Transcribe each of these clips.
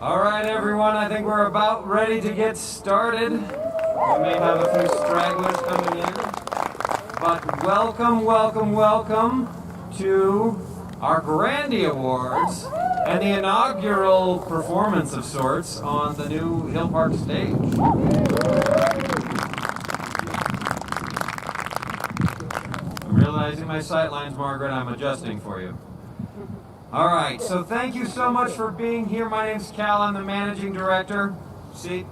All right, everyone, I think we're about ready to get started. We may have a few stragglers coming in, but welcome to our Grandy Awards and the inaugural performance of sorts on the new Hill Park stage. I'm realizing my sight lines, Margaret. I'm adjusting for you. All right, so thank you so much for being here. My name's Cal. I'm the managing director. See?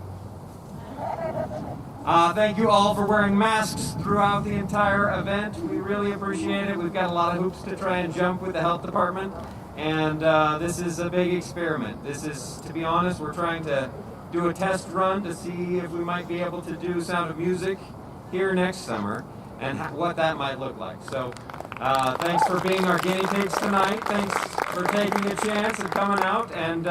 Thank you all for wearing masks throughout the entire event. We really appreciate it. We've got a lot of hoops to try and jump with the health department, and this is a big experiment. This is, to be honest, we're trying to do a test run to see if we might be able to do Sound of Music here next summer and what that might look like. So thanks for being our guinea pigs tonight. Thanks for taking a chance and coming out, and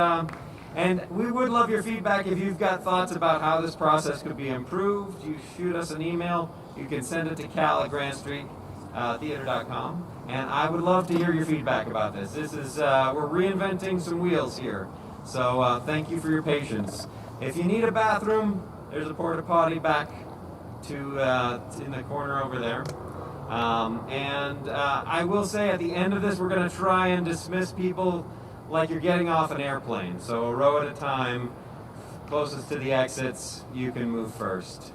we would love your feedback. If you've got thoughts about how this process could be improved, you shoot us an email. You can send it to cal@grandstreettheater.com, and I would love to hear your feedback about this. This is we're reinventing some wheels here, so thank you for your patience. If you need a bathroom, there's a porta potty back to in the corner over there. I will say at the end of this, we're going to try and dismiss people like you're getting off an airplane. So a row at a time, closest to the exits, you can move first.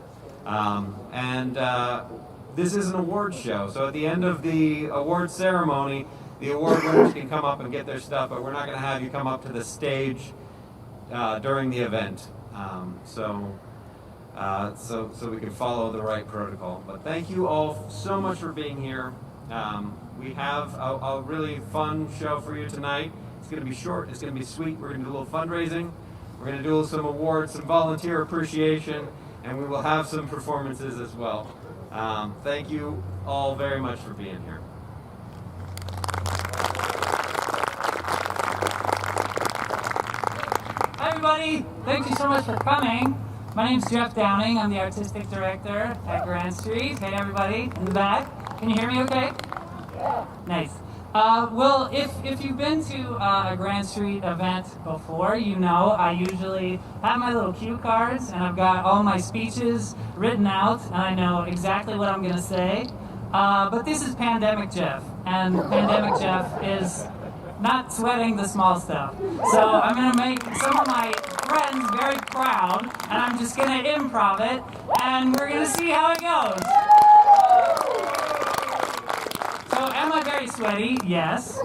This is an award show, so at the end of the award ceremony, the award winners can come up and get their stuff, but we're not going to have you come up to the stage during the event. So we can follow the right protocol. But thank you all so much for being here. We have a really fun show for you tonight. It's going to be short, it's going to be sweet. We're going to do a little fundraising. We're going to do some awards, some volunteer appreciation, and we will have some performances as well. Thank you all very much for being here. Hi everybody, thank you so much for coming. My name's Jeff Downing. I'm the artistic director at Grandstreet. Hey everybody in the back. Can you hear me okay? Yeah. Nice. Well, if you've been to a Grandstreet event before, you know I usually have my little cue cards and I've got all my speeches written out and I know exactly what I'm going to say. But this is Pandemic Jeff, and Pandemic Jeff is not sweating the small stuff. So I'm going to make some of my friends very proud, and I'm just going to improv it, and we're going to see how it goes. So am I very sweaty? Yes.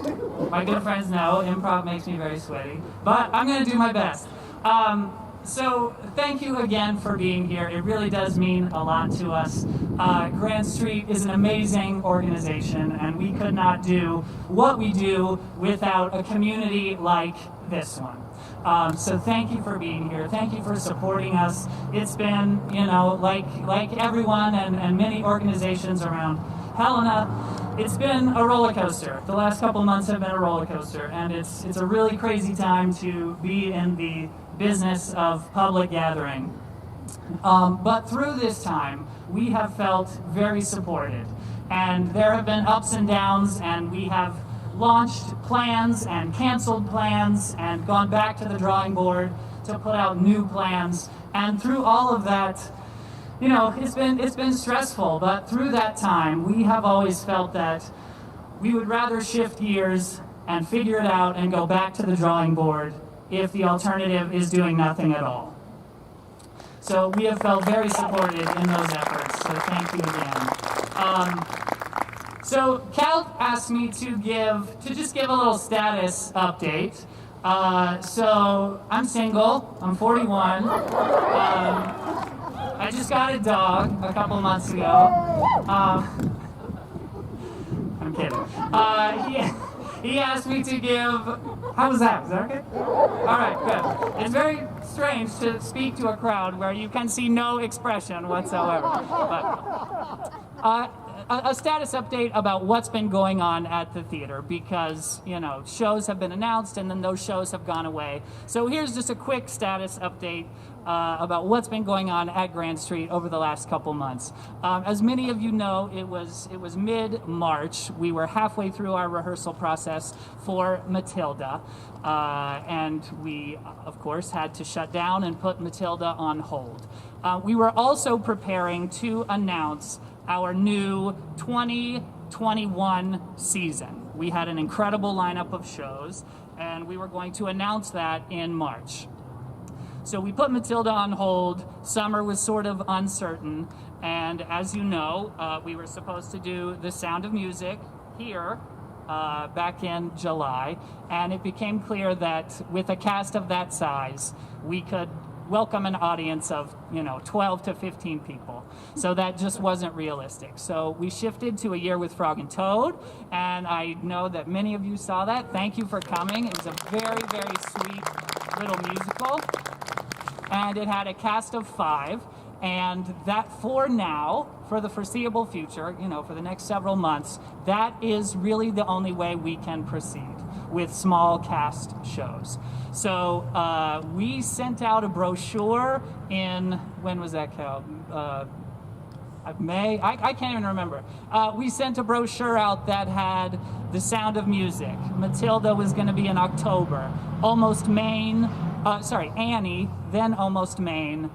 My good friends know improv makes me very sweaty, but I'm going to do my best. So thank you again for being here. It really does mean a lot to us. Grandstreet is an amazing organization, and we could not do what we do without a community like this one. So thank you for being here. Thank you for supporting us. It's been, like everyone and many organizations around Helena, it's been a roller coaster. The last couple of months have been a roller coaster, and it's a really crazy time to be in the business of public gathering. But through this time, we have felt very supported, and there have been ups and downs, and we have launched plans and canceled plans and gone back to the drawing board to put out new plans. And through all of that, it's been stressful, but through that time, we have always felt that we would rather shift gears and figure it out and go back to the drawing board if the alternative is doing nothing at all. So we have felt very supported in those efforts, so thank you again. So Cal asked me to just give a little status update. So I'm single, I'm 41. I just got a dog a couple months ago. I'm kidding. He asked me to give... How was that? Is that okay? All right, good. It's very strange to speak to a crowd where you can see no expression whatsoever. But a status update about what's been going on at the theater, because, you know, shows have been announced and then those shows have gone away. So here's just a quick status update about what's been going on at Grandstreet over the last couple months. As many of you know, it was mid-March. We were halfway through our rehearsal process for Matilda, and we, of course, had to shut down and put Matilda on hold. We were also preparing to announce our new 2021 season. We had an incredible lineup of shows, and we were going to announce that in March. So we put Matilda on hold. Summer was sort of uncertain, and as you know, we were supposed to do The Sound of Music here back in July, and it became clear that with a cast of that size, we could welcome an audience of, 12 to 15 people. So that just wasn't realistic. So we shifted to A Year with Frog and Toad, and I know that many of you saw that. Thank you for coming. It was a very, very sweet little musical, and it had a cast of 5, and that for now, for the foreseeable future, for the next several months, that is really the only way we can proceed with small cast shows. So we sent out a brochure in, when was that, Cal? May? I can't even remember. We sent a brochure out that had The Sound of Music. Matilda was going to be in October. Annie, then Almost Maine,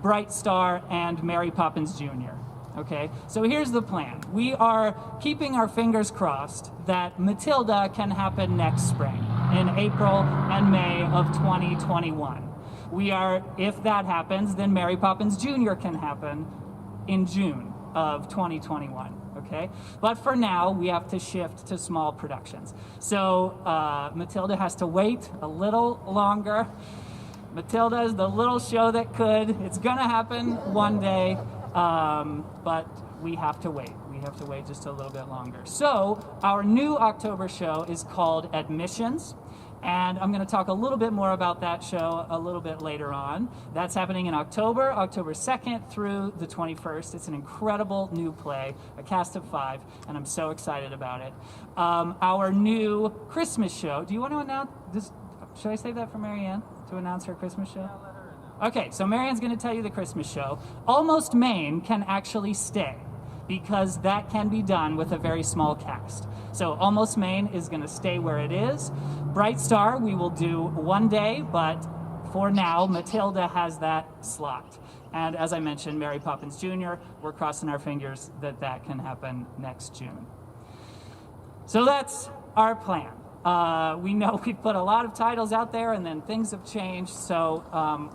Bright Star, and Mary Poppins Jr. Okay, so here's the plan. We are keeping our fingers crossed that Matilda can happen next spring, in April and May of 2021. If that happens, then Mary Poppins Jr. can happen in June of 2021. Okay, but for now, we have to shift to small productions. So Matilda has to wait a little longer. Matilda is the little show that could. It's gonna happen one day. But we have to wait. We have to wait just a little bit longer. So our new October show is called Admissions, and I'm going to talk a little bit more about that show a little bit later on. That's happening in October 2nd through the 21st. It's an incredible new play, a cast of 5, and I'm so excited about it. Our new Christmas show. Do you want to announce this? Should I save that for Marianne to announce her Christmas show? Okay, so Marianne's going to tell you the Christmas show. Almost Maine can actually stay, because that can be done with a very small cast. So Almost Maine is going to stay where it is. Bright Star we will do one day, but for now, Matilda has that slot. And as I mentioned, Mary Poppins Jr., we're crossing our fingers that that can happen next June. So that's our plan. We know we've put a lot of titles out there and then things have changed, so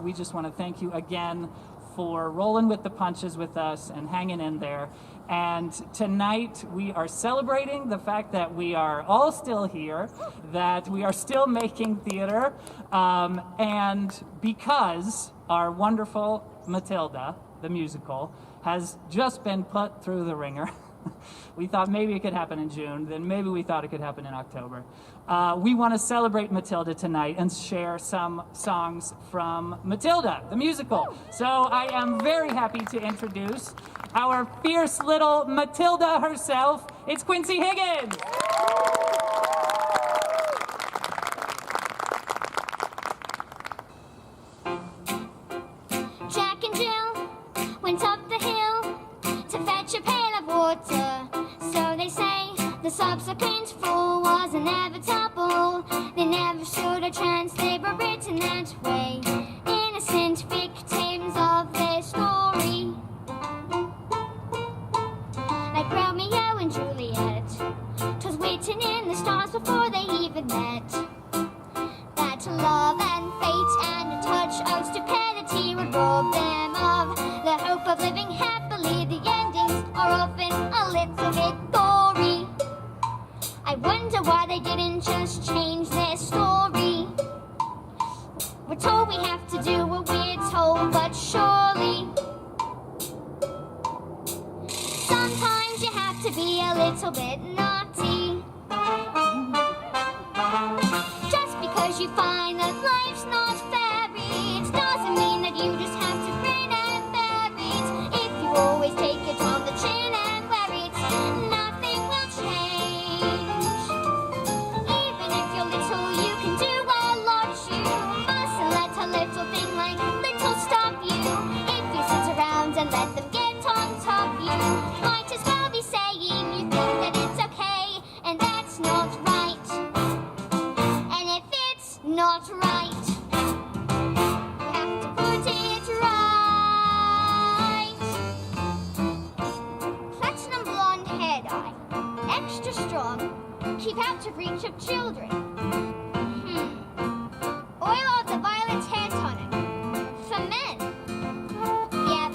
we just want to thank you again for rolling with the punches with us and hanging in there. And tonight we are celebrating the fact that we are all still here, that we are still making theater, and because our wonderful Matilda, the musical, has just been put through the ringer. We thought maybe it could happen in June, then maybe we thought it could happen in October. We want to celebrate Matilda tonight and share some songs from Matilda, the musical. So I am very happy to introduce our fierce little Matilda herself. It's Quincy Higgins. Jack and Jill went up the hill to fetch a pail of water. So they say the subsequent fall was inevitable. They never stood a chance, they were written that way. Innocent victims of their story. Like Romeo and Juliet, 'twas written in the stars before they even met. That love and fate and a touch of stupidity would rob them of the hope of living happily. The endings are often a little bit gory. I wonder why they didn't just change their story. We're told we have to do what we're told, but surely sometimes you have to be a little bit naughty. Just because you find that life's not fairy, it doesn't mean that you just have to grin and bear it. If you always take it on the chin and wear Keep out of reach of children. Oil of the Violet's hair tonic. For men. Yep.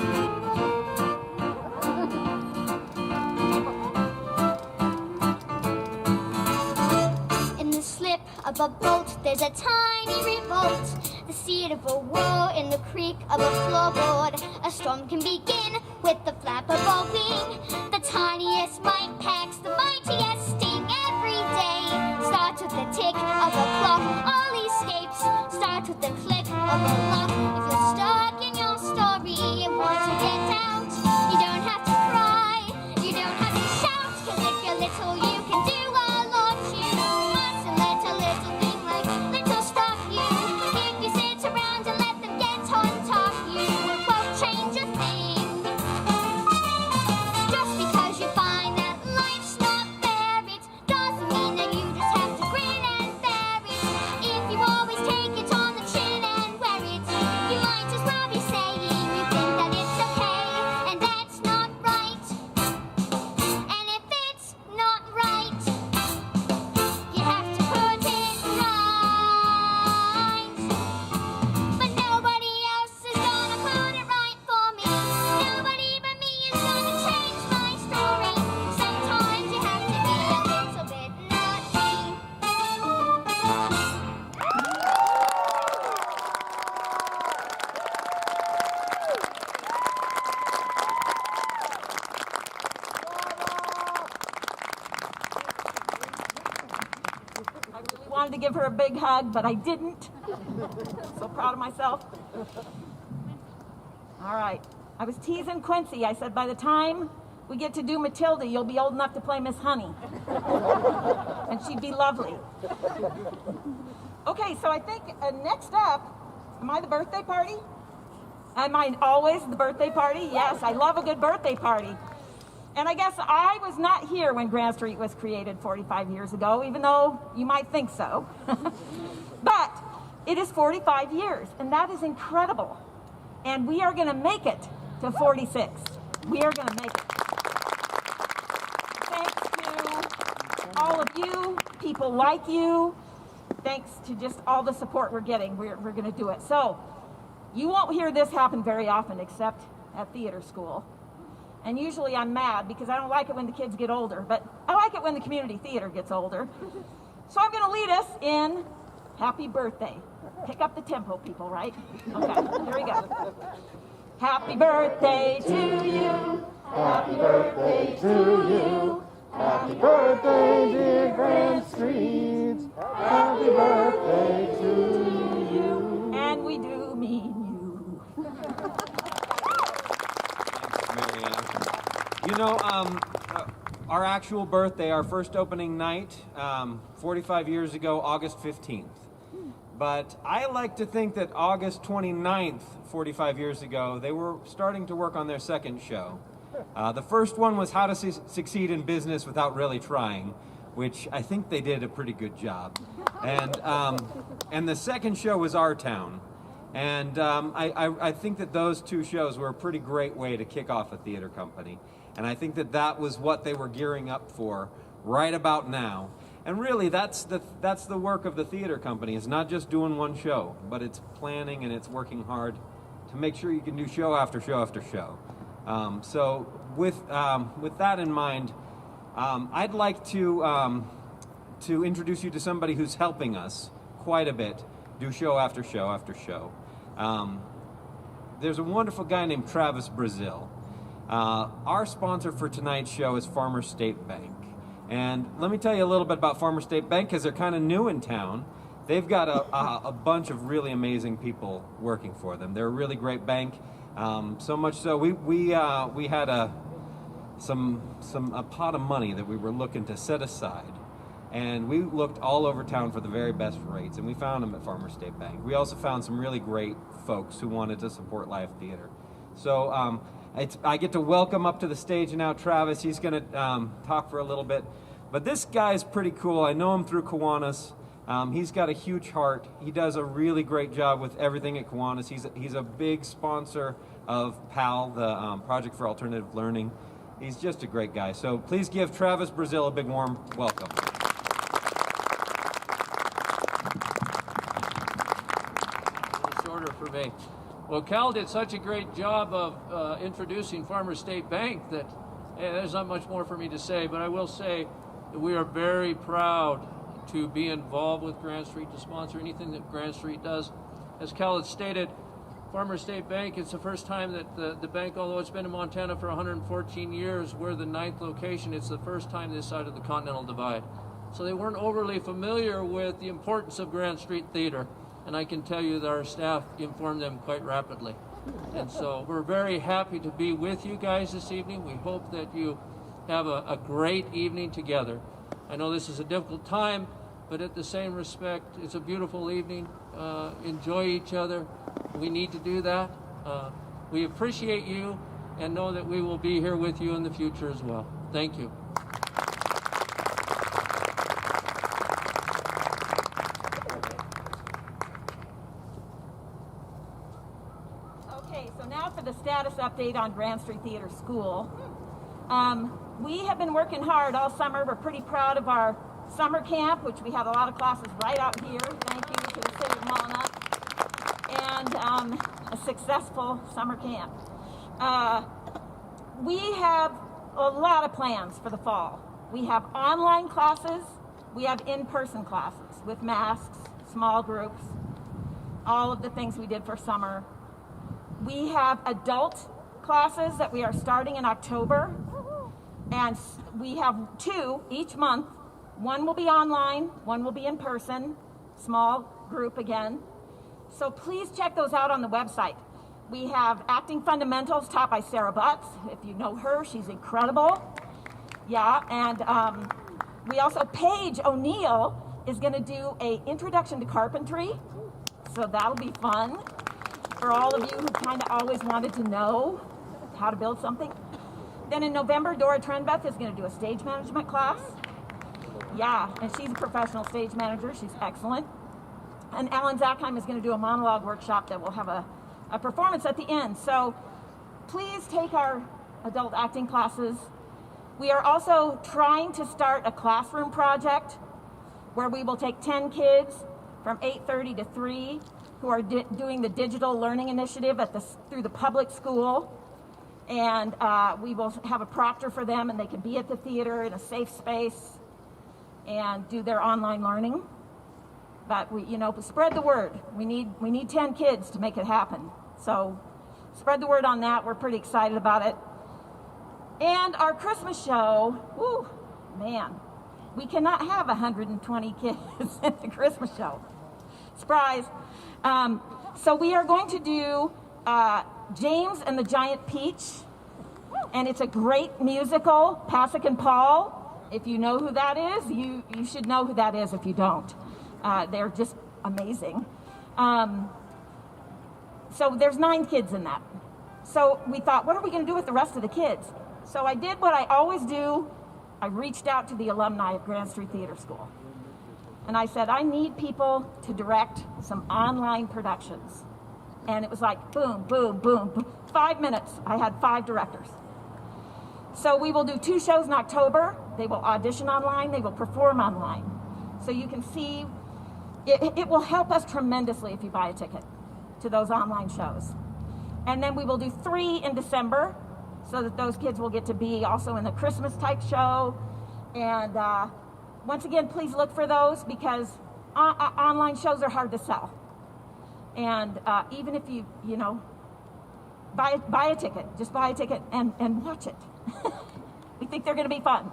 In the slip of a boat, there's a tiny revolt. The seed of a woe in the creak of a floorboard. A storm can begin with the flap of a wing. The tiniest mite packs the mightiest sting every day. Starts with the tick of a clock, all escapes. Starts with the click of a lock. If you're stuck in your story and want to get out, you don't have to cry, you don't have to shout. 'Cause if you're little, you can do a lot. You mustn't let a little thing like little stop you. If you sit around and let them get on top, you won't change a thing. Just because you find that life's not fair, it doesn't mean that you just have to grin and bear it. If you always take it on the chin and wear it, you might as well be saying you think that it's okay, and that's not right. And if it's not right, you have to put it right. But nobody else is gonna put it right for me. Nobody but me is gonna change my story. Sometimes you have to be a little bit naughty. I really wanted to give her a big hug, but I didn't. So proud of myself. All right. I was teasing Quincy. I said, by the time we get to do Matilda, you'll be old enough to play Miss Honey. And she'd be lovely. Okay, so I think next up, am I the birthday party? Am I always the birthday party? Yes, I love a good birthday party. And I guess I was not here when Grandstreet was created 45 years ago, even though you might think so. But it is 45 years, and that is incredible. And we are going to make it to 46. We are going to make it. Thanks to all of you, people like you. Thanks to just all the support we're getting. We're going to do it. So you won't hear this happen very often except at theater school. And usually I'm mad because I don't like it when the kids get older, but I like it when the community theater gets older. So I'm going to lead us in Happy Birthday. Pick up the tempo, people, right? Okay, here we go. Happy birthday to you. Happy birthday to you. Happy birthday, dear Grandstreet. Happy birthday to you. And we do mean you. Marianne. You know, our actual birthday, our first opening night, 45 years ago, August 15th. But I like to think that August 29th, 45 years ago, they were starting to work on their second show. The first one was How to Succeed in Business Without Really Trying, which I think they did a pretty good job. And the second show was Our Town. And I think that those two shows were a pretty great way to kick off a theater company. And I think that that was what they were gearing up for right about now. And really, that's the work of the theater company. It's not just doing one show, but it's planning and it's working hard to make sure you can do show after show after show. So with that in mind, I'd like to introduce you to somebody who's helping us quite a bit do show after show after show. There's a wonderful guy named Travis Brazil. Our sponsor for tonight's show is Farmers State Bank. And let me tell you a little bit about Farmers State Bank because they're kind of new in town. They've got a bunch of really amazing people working for them. They're a really great bank. So much so we had a pot of money that we were looking to set aside. And we looked all over town for the very best rates, and we found them at Farmers State Bank. We also found some really great folks who wanted to support live theater. So I get to welcome up to the stage now Travis. He's going to talk for a little bit. But this guy's pretty cool. I know him through Kiwanis. He's got a huge heart. He does a really great job with everything at Kiwanis. He's a big sponsor of PAL, the Project for Alternative Learning. He's just a great guy. So please give Travis Brazil a big warm welcome. Shorter for me. Well, Cal did such a great job of introducing Farmers State Bank that there's not much more for me to say, but I will say that we are very proud to be involved with Grandstreet, to sponsor anything that Grandstreet does. As Cal had stated, Farmers State Bank, it's the first time that the bank, although it's been in Montana for 114 years, we're the 9th location. It's the first time this side of the Continental Divide. So they weren't overly familiar with the importance of Grandstreet Theater, and I can tell you that our staff informed them quite rapidly. And so we're very happy to be with you guys this evening. We hope that you have a great evening together. I know this is a difficult time, but at the same respect, it's a beautiful evening. Enjoy each other. We need to do that. We appreciate you and know that we will be here with you in the future as well. Thank you. Okay, so now for the status update on Grandstreet Theater School. We have been working hard all summer. We're pretty proud of our summer camp, which we had a lot of classes right out here. Thank you to the city of Malna. And a successful summer camp. We have a lot of plans for the fall. We have online classes. We have in-person classes with masks, small groups, all of the things we did for summer. We have adult classes that we are starting in October. And we have 2 each month. One will be online, one will be in person, small group again. So please check those out on the website. We have Acting Fundamentals taught by Sarah Butts. If you know her, she's incredible. Yeah, and we also, Paige O'Neill is going to do an introduction to carpentry. So that'll be fun for all of you who kind of always wanted to know how to build something. Then in November, Dora Trenbeth is going to do a stage management class. Yeah, and she's a professional stage manager. She's excellent. And Alan Zackheim is going to do a monologue workshop that will have a performance at the end. So please take our adult acting classes. We are also trying to start a classroom project where we will take 10 kids from 8:30 to 3 who are doing the digital learning initiative through the public school. And we will have a proctor for them, and they can be at the theater in a safe space and do their online learning. But we, spread the word. We need 10 kids to make it happen. So spread the word on that. We're pretty excited about it. And our Christmas show, whoo, man, we cannot have 120 kids at the Christmas show. Surprise. So we are going to do James and the Giant Peach, and it's a great musical, Pasek and Paul. If you know who that is, you should know who that is if you don't. They're just amazing. So there's 9 kids in that. So we thought, what are we going to do with the rest of the kids? So I did what I always do. I reached out to the alumni of Grandstreet Theater School. And I said, I need people to direct some online productions. And it was like, boom, boom, boom, boom. 5 minutes, I had 5 directors. So we will do 2 shows in October. They will audition online, they will perform online. So you can see, it will help us tremendously if you buy a ticket to those online shows. And then we will do 3 in December, so that those kids will get to be also in the Christmas type show. And once again, please look for those, because online shows are hard to sell. And even if you buy a ticket, just buy a ticket and watch it. We think they're going to be fun.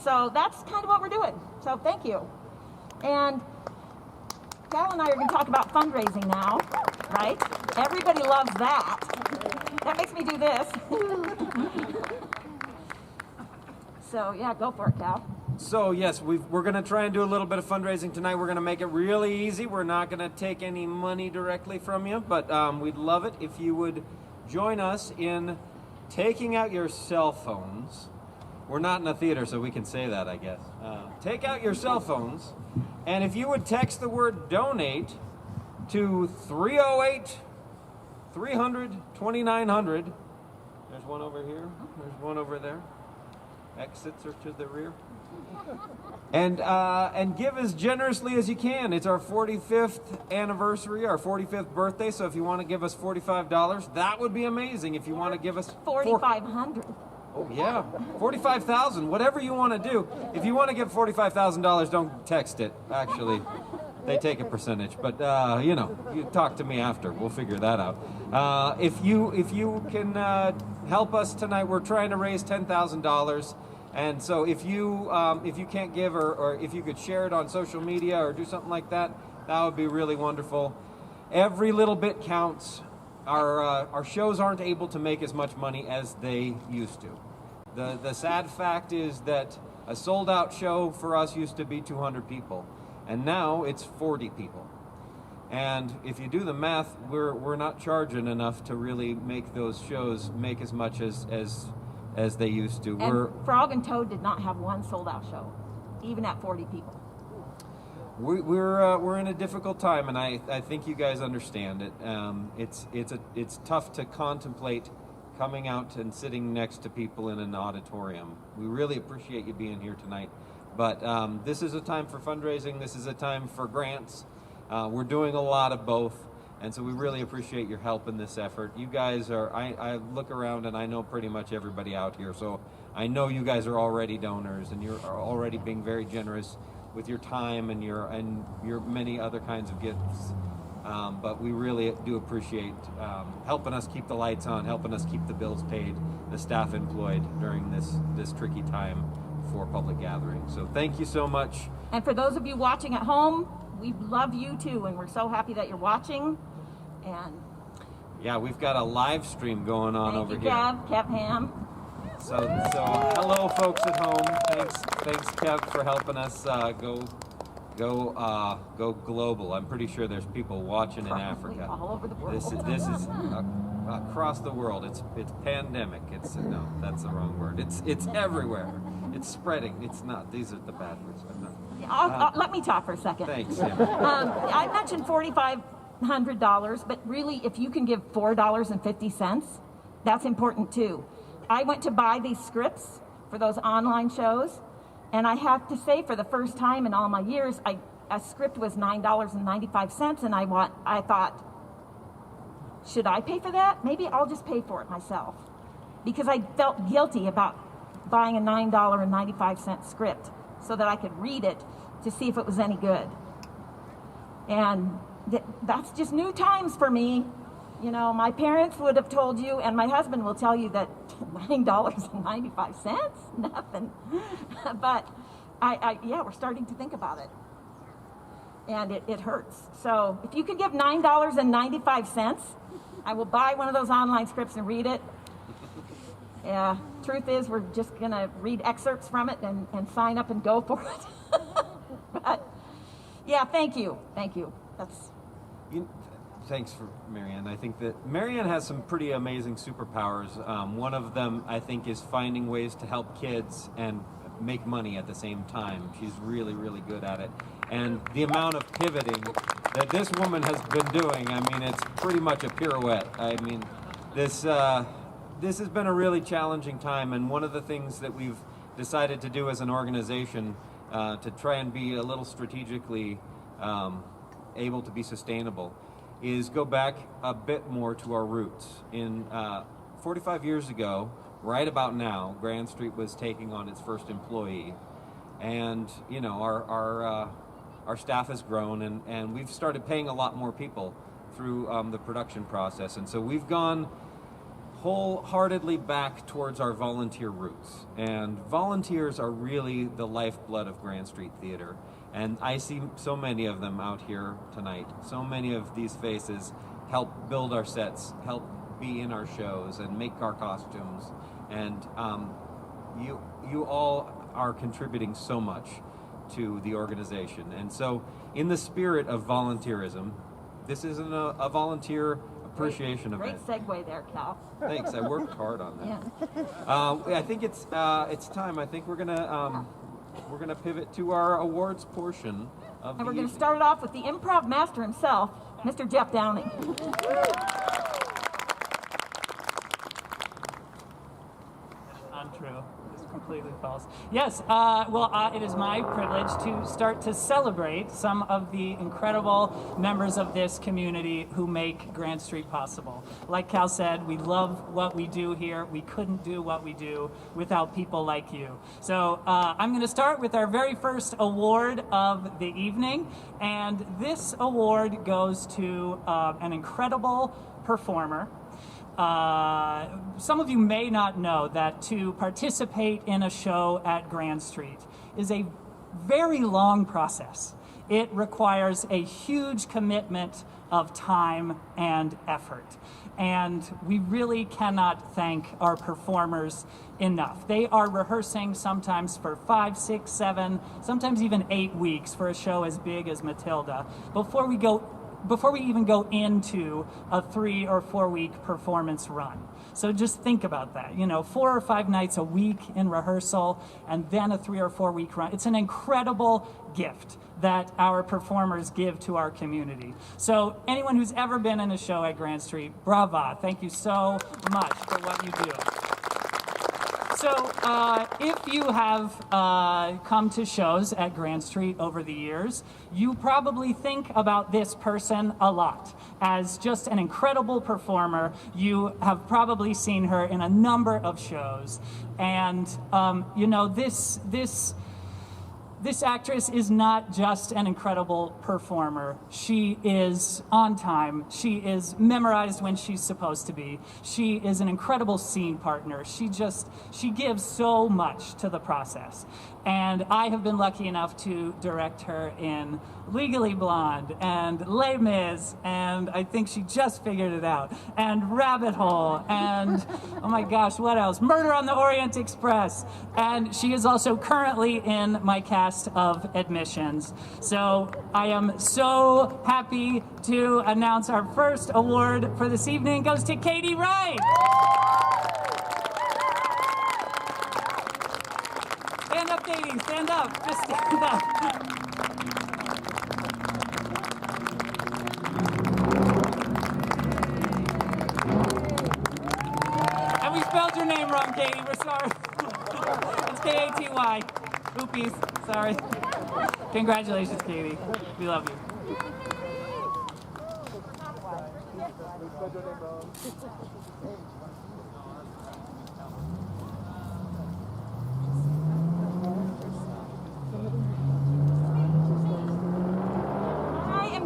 So that's kind of what we're doing. So thank you. And Cal and I are going to talk about fundraising now, right? Everybody loves that. That makes me do this. So yeah, go for it, Cal. So yes, we're going to try and do a little bit of fundraising tonight. We're going to make it really easy. We're not going to take any money directly from you, but we'd love it if you would join us in taking out your cell phones. We're not in a theater, so we can say that, I guess. Take out your cell phones, and if you would text the word donate to 308-300-2900. There's one over here. There's one over there. Exits are to the rear. And give as generously as you can. It's our 45th anniversary, our 45th birthday. So if you want to give us $45, that would be amazing. If you want to give us $4,500. Oh yeah, 45,000. Whatever you want to do. If you want to give $45,000, don't text it. Actually, they take a percentage. But you talk to me after. We'll figure that out. If you can help us tonight, we're trying to raise $10,000. And so if you can't give or if you could share it on social media or do something like that, that would be really wonderful. Every little bit counts. Our shows aren't able to make as much money as they used to. The sad fact is that a sold out show for us used to be 200 people, and now it's 40 people. And if you do the math, we're not charging enough to really make those shows make as much as they used to. And Frog and Toad did not have one sold-out show, even at 40 people. We're in a difficult time, and I think you guys understand it. It's tough to contemplate coming out and sitting next to people in an auditorium. We really appreciate you being here tonight, but this is a time for fundraising. This is a time for grants. We're doing a lot of both. And so we really appreciate your help in this effort. You guys are, I look around and I know pretty much everybody out here. So I know you guys are already donors and you're already being very generous with your time and your many other kinds of gifts. But we really do appreciate helping us keep the lights on, helping us keep the bills paid, the staff employed during this tricky time for public gatherings. So thank you so much. And for those of you watching at home, we love you too, and we're so happy that you're watching. And yeah, we've got a live stream going on over here. Kev Ham. So hello, folks at home. Thanks, Kev, for helping us go global. I'm pretty sure there's people watching in Africa. All over the world. This is across the world. It's pandemic. No, that's the wrong word. It's everywhere. It's spreading. It's not. These are the bad words. I'm not. Let me talk for a second. Thanks. Yeah. I mentioned $4,500, but really, if you can give $4.50, that's important too. I went to buy these scripts for those online shows, and I have to say, for the first time in all my years, a script was $9.95, and I thought, should I pay for that? Maybe I'll just pay for it myself, because I felt guilty about buying a $9.95 script so that I could read it to see if it was any good. And that's just new times for me. You know, my parents would have told you, and my husband will tell you, that $9.95, nothing. But yeah, we're starting to think about it. And it hurts. So if you could give $9.95, I will buy one of those online scripts and read it. Yeah, truth is, we're just going to read excerpts from it and sign up and go for it. But, yeah, thank you. Thanks for Marianne. I think that Marianne has some pretty amazing superpowers. One of them, I think, is finding ways to help kids and make money at the same time. She's really, really good at it. And the amount of pivoting that this woman has been doing, I mean, it's pretty much a pirouette. I mean, this has been a really challenging time, and one of the things that we've decided to do as an organization to try and be a little strategically able to be sustainable is go back a bit more to our roots. 45 years ago, right about now, Grandstreet was taking on its first employee, and you know, our staff has grown, and we've started paying a lot more people through the production process, and so we've gone wholeheartedly back towards our volunteer roots. And volunteers are really the lifeblood of Grandstreet Theater. And I see so many of them out here tonight. So many of these faces help build our sets, help be in our shows, and make our costumes. And you all are contributing so much to the organization. And so in the spirit of volunteerism, this isn't a volunteer appreciation event. Great segue there, Cal. Thanks. I worked hard on that. Yeah. I think it's time. I think we're gonna pivot to our awards portion of And we're the going to evening. start it off with the improv master himself, Mr. Jeff Downing. Untrue. It's completely false. Yes, it is my privilege to start to celebrate some of the incredible members of this community who make Grandstreet possible. Like Cal said, we love what we do here. We couldn't do what we do without people like you. So I'm going to start with our very first award of the evening, and this award goes to an incredible performer. Some of you may not know that to participate in a show at Grandstreet is a very long process. It requires a huge commitment of time and effort. And we really cannot thank our performers enough. They are rehearsing sometimes for 5, 6, 7, sometimes even 8 weeks for a show as big as Matilda before we even go into a 3 or 4 week performance run. So just think about that. 4 or 5 nights a week in rehearsal and then a 3 or 4 week run. It's an incredible gift that our performers give to our community. So anyone who's ever been in a show at Grandstreet, brava. Thank you so much for what you do. So if you have come to shows at Grandstreet over the years, you probably think about this person a lot. As just an incredible performer, you have probably seen her in a number of shows. And, this actress is not just an incredible performer. She is on time. She is memorized when she's supposed to be. She is an incredible scene partner. She gives so much to the process. And I have been lucky enough to direct her in Legally Blonde and Les Mis, and I think she just figured it out, and Rabbit Hole, and oh my gosh, what else? Murder on the Orient Express. And she is also currently in my cast of Admissions. So I am so happy to announce our first award for this evening goes to Katie Wright. Stand up, Katie, stand up, just stand up. And we spelled your name wrong, Katie, we're sorry. It's K-A-T-Y. Oopies, sorry. Congratulations, Katie. We love you.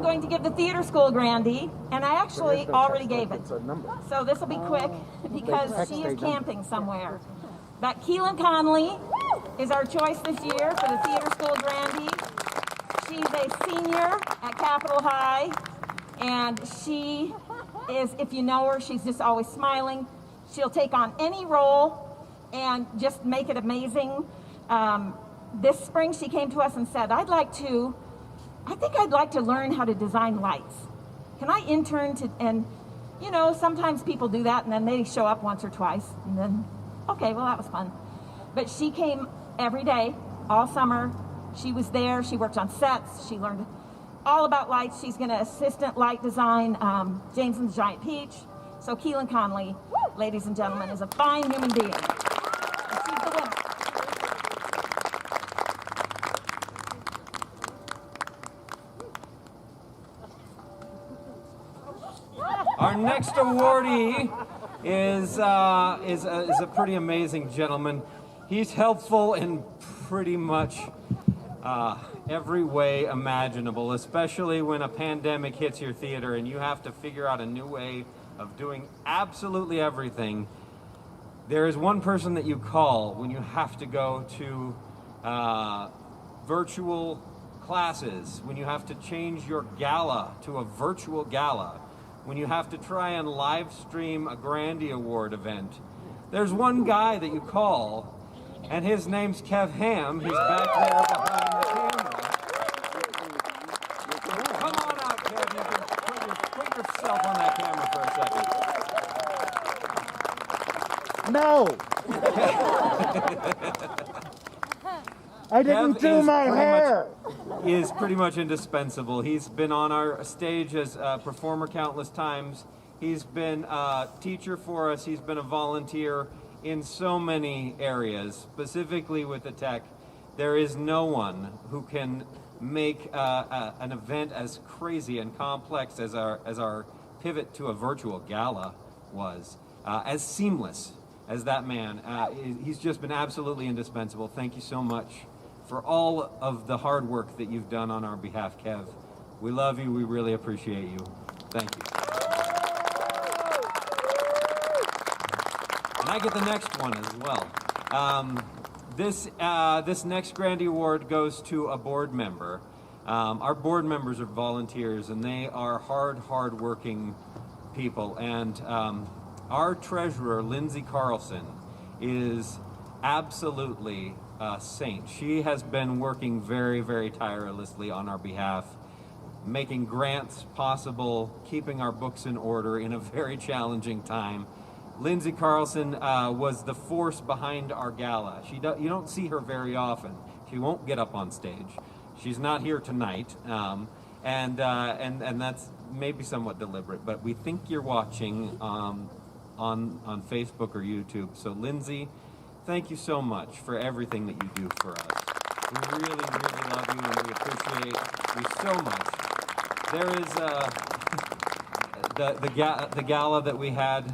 Going to give the theater school Grandy, and I actually already gave it. So this will be quick because she is camping somewhere. But Keelan Conley is our choice this year for the theater school Grandy. She's a senior at Capitol High, and she is, if you know her, she's just always smiling. She'll take on any role and just make it amazing. This spring she came to us and said, I think I'd like to learn how to design lights. Can I intern and sometimes people do that and then they show up once or twice and then, okay, well, that was fun. But she came every day, all summer. She was there, she worked on sets, she learned all about lights. She's gonna assistant light design James and the Giant Peach. So Keelan Conley, ladies and gentlemen, is a fine human being. And she's the winner. Our next awardee is a pretty amazing gentleman. He's helpful in pretty much every way imaginable, especially when a pandemic hits your theater and you have to figure out a new way of doing absolutely everything. There is one person that you call when you have to go to virtual classes, when you have to change your gala to a virtual gala, when you have to try and live stream a Grandy Award event. There's one guy that you call, and his name's Kev Ham. He's back there behind the camera. Come on out, Kev. You can put yourself on that camera for a second. No! I didn't do my hair! He is pretty much indispensable. He's been on our stage as a performer countless times. He's been a teacher for us. He's been a volunteer. in so many areas, specifically with the tech. There is no one who can make an event as crazy and complex as our pivot to a virtual gala was, as seamless as that man. He's just been absolutely indispensable. Thank you so much for all of the hard work that you've done on our behalf, Kev. We love you. We really appreciate you. Thank you. And I get the next one as well. This next Grandy Award goes to a board member. Our board members are volunteers, and they are hard-working people. And our treasurer, Lindsay Carlson, is absolutely a saint. She has been working very, very tirelessly on our behalf, making grants possible, keeping our books in order in a very challenging time. Lindsay Carlson was the force behind our gala. You don't see her very often. She won't get up on stage. She's not here tonight, and that's maybe somewhat deliberate. But we think you're watching on Facebook or YouTube. So Lindsay, thank you so much for everything that you do for us. We really, really love you, and we appreciate you so much. There is the gala that we had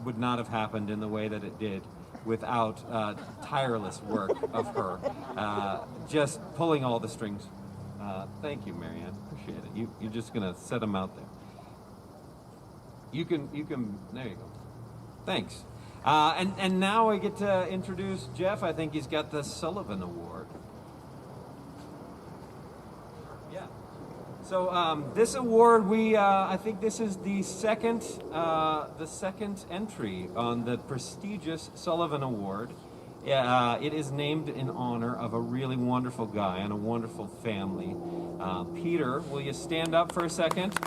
would not have happened in the way that it did without tireless work of her, just pulling all the strings. Thank you, Marianne. Appreciate it. You're just gonna set them out there. You can. There you go. Thanks. And now I get to introduce Jeff. I think he's got the Sullivan Award. Yeah. So this award, I think this is the second entry on the prestigious Sullivan Award. It is named in honor of a really wonderful guy and a wonderful family. Peter, will you stand up for a second?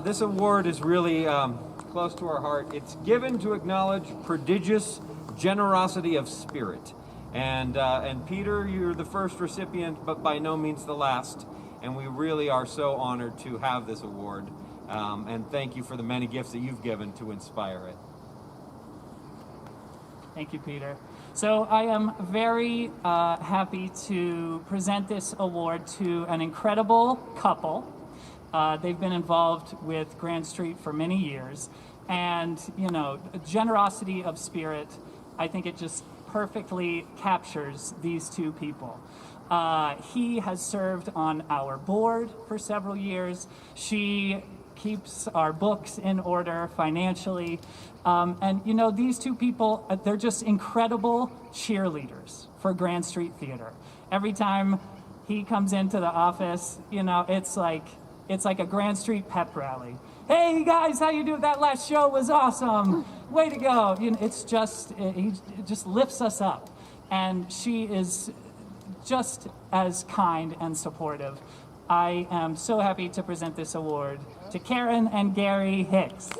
This award is really close to our heart. It's given to acknowledge prodigious generosity of spirit. And Peter, you're the first recipient, but by no means the last. And we really are so honored to have this award. And thank you for the many gifts that you've given to inspire it. Thank you, Peter. So I am very happy to present this award to an incredible couple. They've been involved with Grandstreet for many years. And, you know, generosity of spirit, I think it just perfectly captures these two people. He has served on our board for several years. She keeps our books in order financially. And, you know, these two people, they're just incredible cheerleaders for Grandstreet Theater. Every time he comes into the office, you know, it's like a Grandstreet pep rally. Hey guys, how you doing? That last show was awesome. Way to go. You know, it just lifts us up. And she is just as kind and supportive. I am so happy to present this award to Karen and Gary Hicks.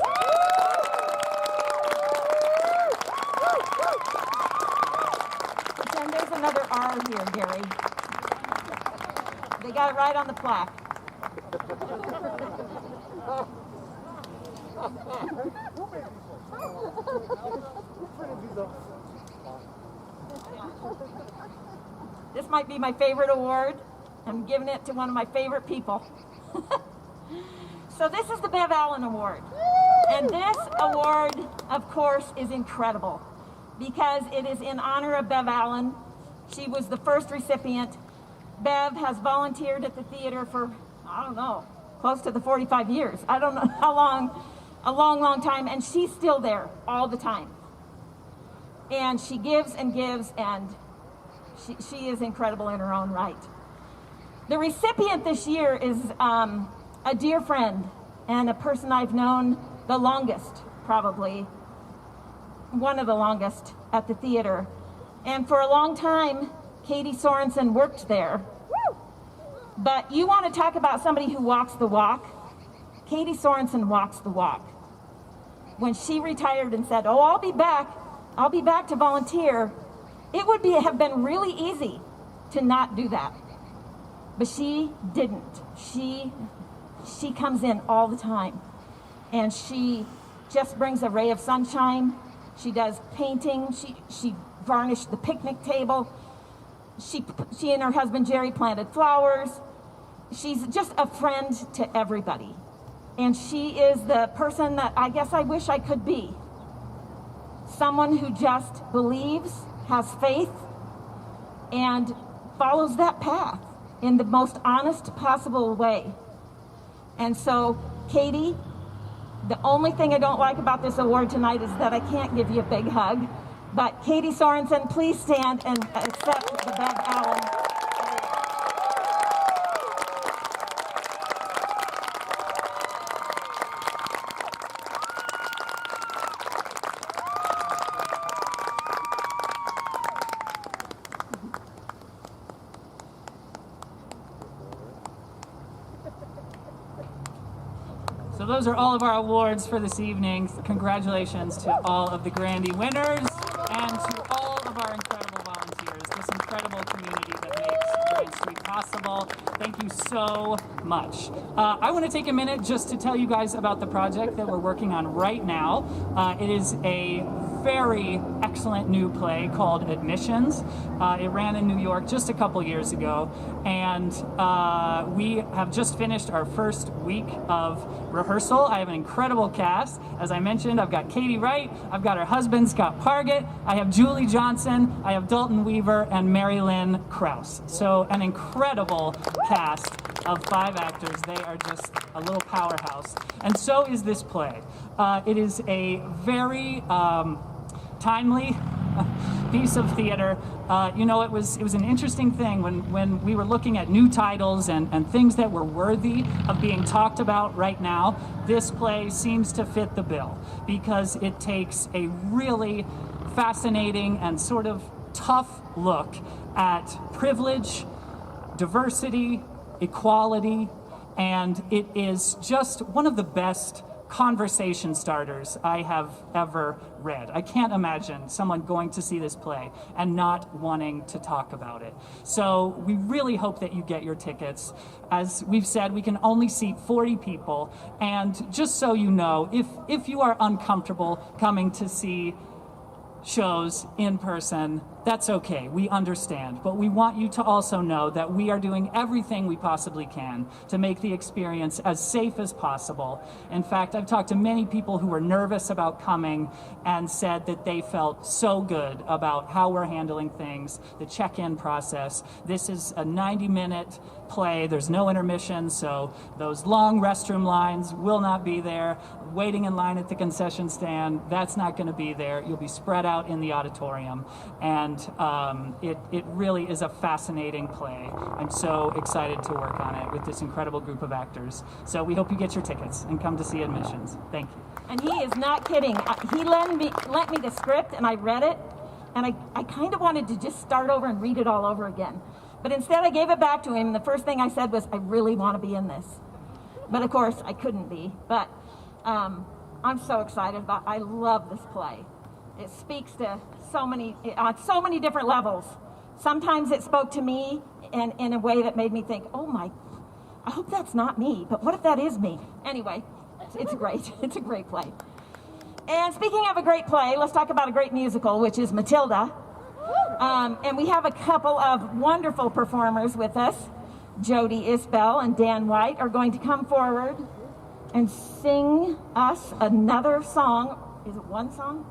And there's another R here, Gary. They got it right on the plaque. This might be my favorite award. I'm giving it to one of my favorite people. So this is the Bev Allen Award. And this award, of course, is incredible because it is in honor of Bev Allen. She was the first recipient. Bev has volunteered at the theater for, I don't know, close to the 45 years. I don't know how long, a long time, and she's still there all the time. And she gives and gives, and she is incredible in her own right. The recipient this year is a dear friend and a person I've known the longest, probably one of the longest at the theater. And for a long time, Katie Sorensen worked there. But you want to talk about somebody who walks the walk? Katie Sorensen walks the walk. When she retired and said, "Oh, I'll be back to volunteer," it would have been really easy to not do that. But she didn't. She comes in all the time. And she just brings a ray of sunshine. She does painting. She varnished the picnic table. She and her husband Jerry planted flowers. She's just a friend to everybody. And she is the person that I guess I wish I could be. Someone who just believes, has faith, and follows that path in the most honest possible way. And so, Katie, the only thing I don't like about this award tonight is that I can't give you a big hug. But Katie Sorensen, please stand and accept the Bev Allen. So those are all of our awards for this evening. Congratulations to all of the Grandy winners and to all of our incredible volunteers, this incredible community that makes Grandstreet possible. Thank you so much. I want to take a minute just to tell you guys about the project that we're working on right now. It is a very excellent new play called Admissions. It ran in New York just a couple years ago, and we have just finished our first week of rehearsal. I have an incredible cast. As I mentioned, I've got Katie Wright, I've got her husband Scott Pargett, I have Julie Johnson, I have Dalton Weaver, and Mary Lynn Krause. So an incredible cast of 5 actors. They are just a little powerhouse. And so is this play. It is a very timely piece of theater. You know, it was an interesting thing when we were looking at new titles and things that were worthy of being talked about right now. This play seems to fit the bill because it takes a really fascinating and sort of tough look at privilege, diversity, equality, and it is just one of the best conversation starters I have ever read. I can't imagine someone going to see this play and not wanting to talk about it. So we really hope that you get your tickets. As we've said, we can only seat 40 people, and just so you know, if you are uncomfortable coming to see shows in person, that's okay, we understand. But we want you to also know that we are doing everything we possibly can to make the experience as safe as possible. In fact, I've talked to many people who were nervous about coming and said that they felt so good about how we're handling things, the check-in process. This is a 90-minute play, there's no intermission, so those long restroom lines will not be there. Waiting in line at the concession stand, that's not going to be there. You'll be spread out in the auditorium, and it really is a fascinating play. I'm so excited to work on it with this incredible group of actors. So we hope you get your tickets and come to see Admissions. Thank you. And he is not kidding. He lent me the script, and I read it, and I kind of wanted to just start over and read it all over again. But instead I gave it back to him, and the first thing I said was, I really want to be in this. But of course, I couldn't be. But I'm so excited I love this play. It speaks to on so many different levels. Sometimes it spoke to me in a way that made me think, I hope that's not me, but what if that is me? Anyway, it's a great play. And speaking of a great play, let's talk about a great musical, which is Matilda. And we have a couple of wonderful performers with us. Jody Isbell and Dan White are going to come forward and sing us another song. Is it one song?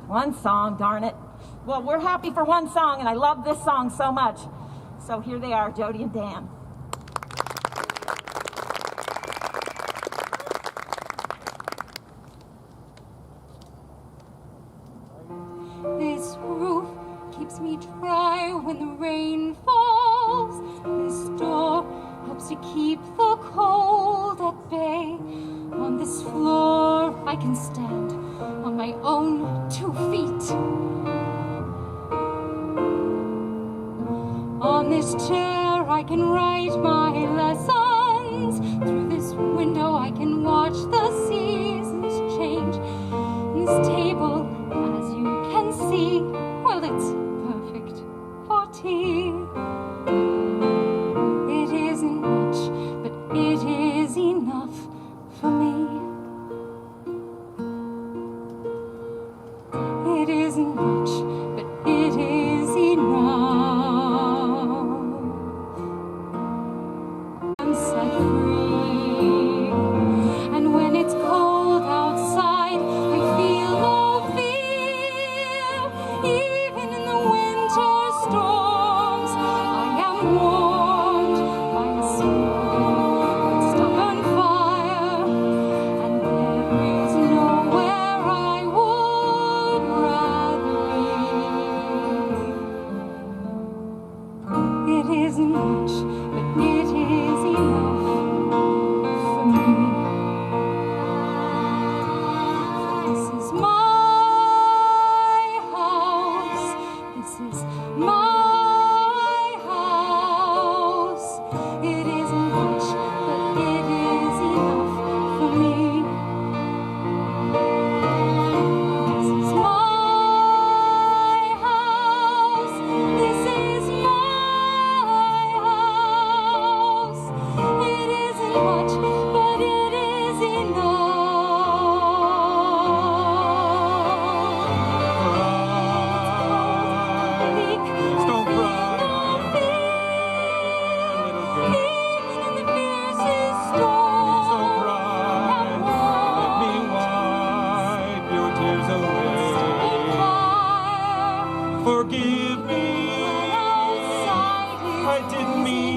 One song, darn it. Well, we're happy for one song, and I love this song so much. So here they are, Jody and Dan. This roof keeps me dry when the rain falls. This door helps to keep the cold at bay. On this floor I can stand on my own 2 feet. On this chair I can write my lessons. Through this window I can watch the seasons change. This table, as you can see, well, it's perfect for tea.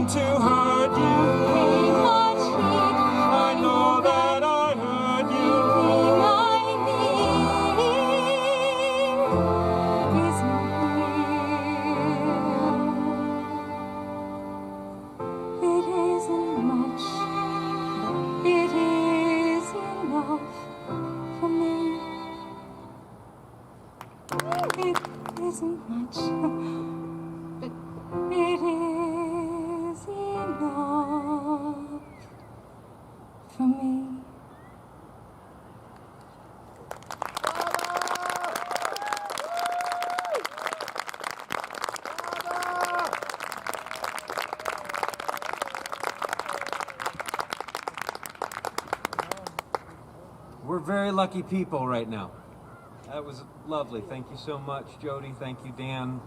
to hurt you. I know that I hurt you. It isn't much, but it is enough for me. It isn't much, but it is enough for me. We're very lucky people right now. That was lovely. Thank you so much, Jody. Thank you, Dan.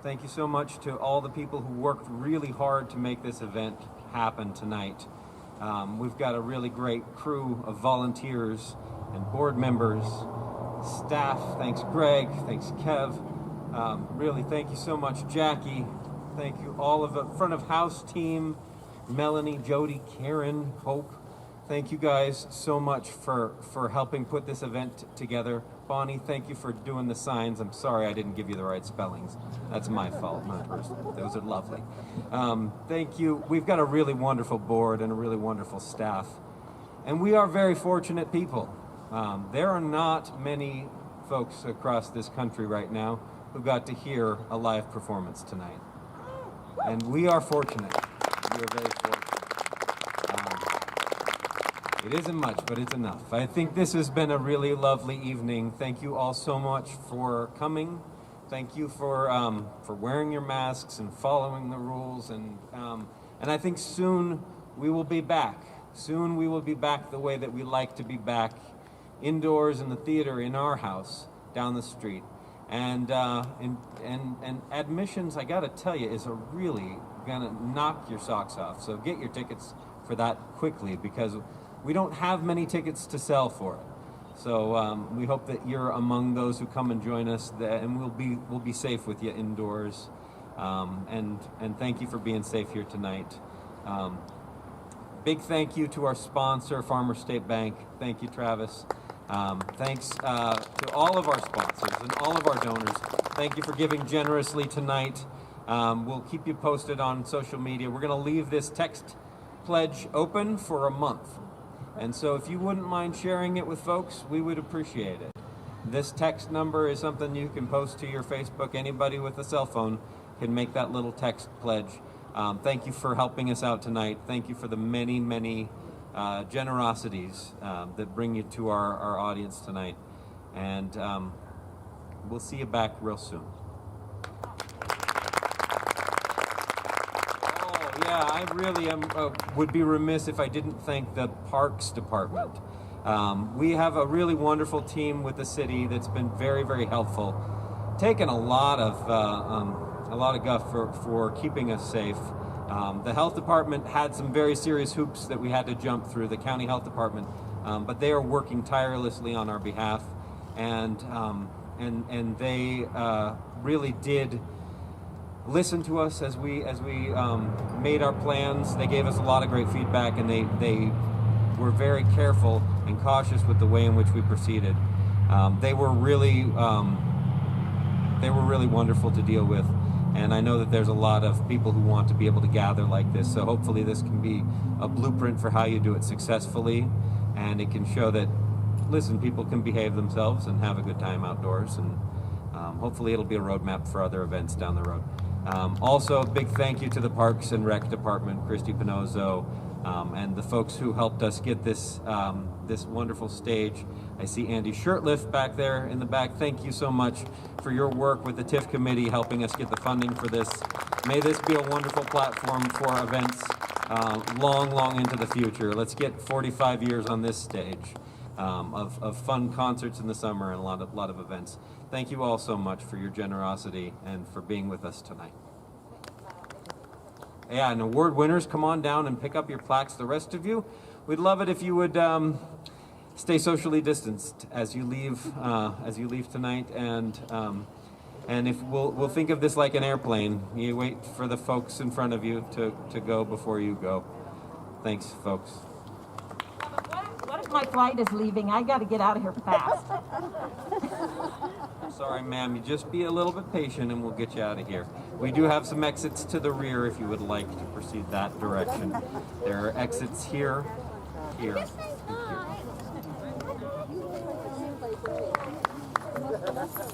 Thank you so much to all the people who worked really hard to make this event happen tonight. We've got a really great crew of volunteers and board members, staff. Thanks, Greg. Thanks, Kev. Really, thank you so much, Jackie. Thank you, all of the front of house team, Melanie, Jody, Karen, Hope. Thank you guys so much for helping put this event together. Bonnie, thank you for doing the signs. I'm sorry I didn't give you the right spellings. That's my fault, not hers. Those are lovely. Thank you. We've got a really wonderful board and a really wonderful staff. And we are very fortunate people. There are not many folks across this country right now who got to hear a live performance tonight. And we are fortunate. We are very fortunate. It isn't much, but it's enough. I think this has been a really lovely evening. Thank you all so much for coming. Thank you for wearing your masks and following the rules. And I think soon we will be back. Soon we will be back the way that we like to be back, indoors in the theater in our house down the street. And admissions, I got to tell you, is really gonna knock your socks off. So get your tickets for that quickly, because we don't have many tickets to sell for it. So we hope that you're among those who come and join us, and we'll be safe with you indoors. And thank you for being safe here tonight. Big thank you to our sponsor, Farmers State Bank. Thank you, Travis. Thanks to all of our sponsors and all of our donors. Thank you for giving generously tonight. We'll keep you posted on social media. We're going to leave this text pledge open for a month. And so if you wouldn't mind sharing it with folks, we would appreciate it. This text number is something you can post to your Facebook. Anybody with a cell phone can make that little text pledge. Thank you for helping us out tonight. Thank you for the many, many generosities that bring you to our audience tonight. And we'll see you back real soon. Yeah, I really would be remiss if I didn't thank the Parks Department. We have a really wonderful team with the city that's been very, very helpful, taken a lot of guff for keeping us safe. The health department had some very serious hoops that we had to jump through, the county health department, but they are working tirelessly on our behalf, and they really did listen to us as we made our plans. They gave us a lot of great feedback, and they were very careful and cautious with the way in which we proceeded. They were really wonderful to deal with, and I know that there's a lot of people who want to be able to gather like this. So hopefully this can be a blueprint for how you do it successfully, and it can show that, listen, people can behave themselves and have a good time outdoors, and hopefully it'll be a roadmap for other events down the road. Also, a big thank you to the Parks and Rec Department, Christy Pinozzo, and the folks who helped us get this this wonderful stage. I see Andy Shirtliff back there in the back. Thank you so much for your work with the TIF committee, helping us get the funding for this. May this be a wonderful platform for events long into the future. Let's get 45 years on this stage of fun concerts in the summer and a lot of events. Thank you all so much for your generosity and for being with us tonight. Yeah, and award winners, come on down and pick up your plaques. The rest of you, we'd love it if you would stay socially distanced as you leave tonight. And And if we'll think of this like an airplane. You wait for the folks in front of you to go before you go. Thanks, folks. What if my flight is leaving? I got to get out of here fast. Sorry, ma'am. You just be a little bit patient and we'll get you out of here. We do have some exits to the rear if you would like to proceed that direction. There are exits here, here, and here.